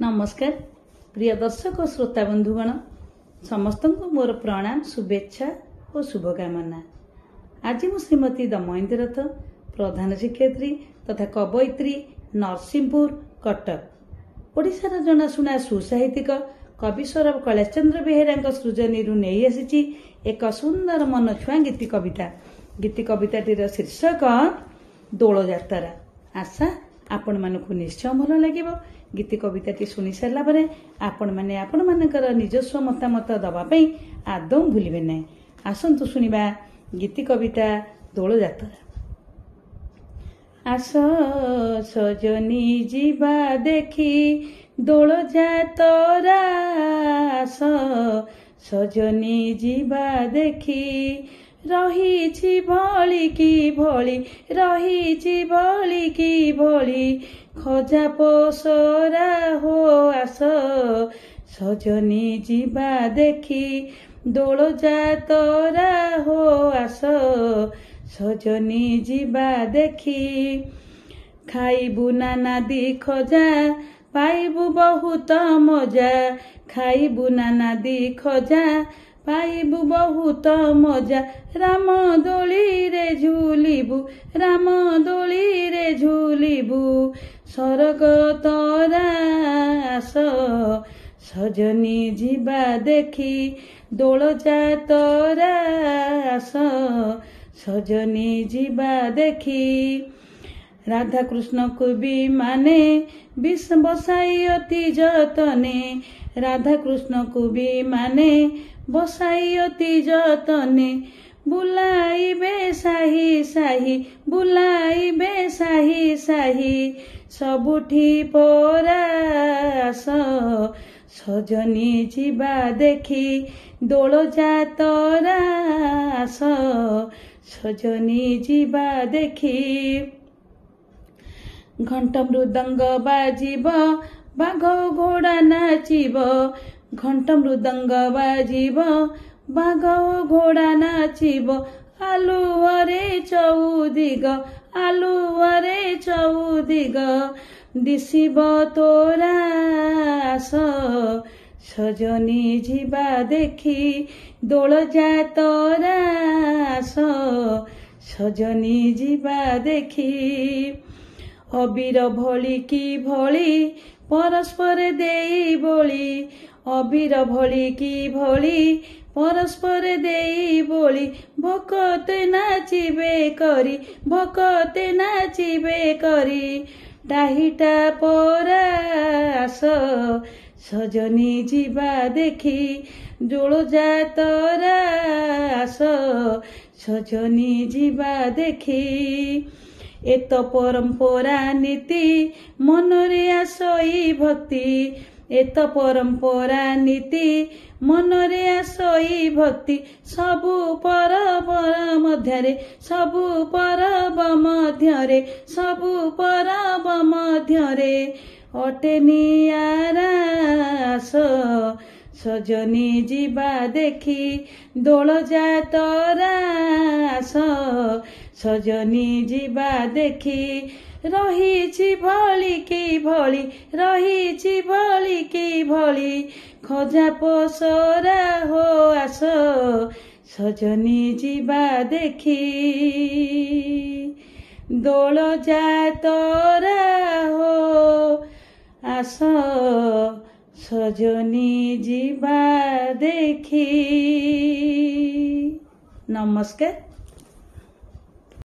नमस्कार प्रिय दर्शक और श्रोता बंधुगण समस्त को मोर प्रणाम शुभेच्छा और शुभकामना। आज मु श्रीमती दमयंती रथ प्रधान शिक्षयित्री तथा कवयित्री नरसिंहपुर कटक ओडिशार जनाशुना सुसाहित्यिक कवि सौरभ कैलाश चंद्र बेहेरा सृजनी नहीं आसी एक सुंदर मन छुआ गीति कविता। गीति कविताटीर शीर्षक दोल यात्रा। आशा आपण मानक निश्चय भल लगे। गीति कविताटी शुणी सारा पर आपण मैंने आपण मानकर निजस्व मतामत दवाई आदौ भूलिबे ना। आसतु शुणा गीति कविता दोल यात्रा। आस सजनी जीवा देखी दोल यात्रा। आस सजनी जीवा देखी रही भली की भली रही भली की भली खजा पोसरा हो। आस सजनी जीवा देखी दोल यात्रा हो। आस सजनी जीवा देखी खाइबु नानादी खजा पाइबु बहुत मजा। खाइबु नानादी खजा पाइबु बहुत मजा। राम दोली रे झूलिबु राम दोली रे झूलिबु सरग तरा। आस सजनी जीवा देखी दोल यात्रा। आस सजनी जीवा देखी राधा कृष्ण को भी माने विष बसाई अति जतने। राधा कृष्ण को भी माने बसाई अति जतने बुलाइबे साही साही बुलाइबे साही साही सबुठी परा। आस सजनी जीवा देखी दोल यात्रा। आस सजनी जीवा देखी घंट मृदंग बाजिब बाघ घोड़ा नाचिब। घंट मृदंग बाजिब बाघ घोड़ा नाचिब आलुअरे चौदिग आलुअरे चौदिग दिशिब तोरा। आस सजनी जीवा देखी दोल यात्रा। आस सजनी जीवा देखी अबीर भली की भली परस्पर देई बोली। अबीर भली की भली परस्पर देई बोली भकते नाचिबे करी भकते नाचिबे करी टाहिटा परा। आस सजनी जीवा देखी दोल यात्रा। आस सजनी जीवा देखी एत परंपरा नीति मनरे आसई भक्ति। एत परंपरा नीति मनरे आसई भक्ति सबु परब मध्यरे सबु परब मध्यरे सबु परब मध्यरे अटे नियारा। आस सजनी जीवा देखी दोल यात्रा। आस सजनी जीवा देखी रही भली की भली रही भली की भली खजा पोसरा हो। आस सजनी जीवा देखी दोल यात्रा हो। आस सजनी जीवा देखी। नमस्कार।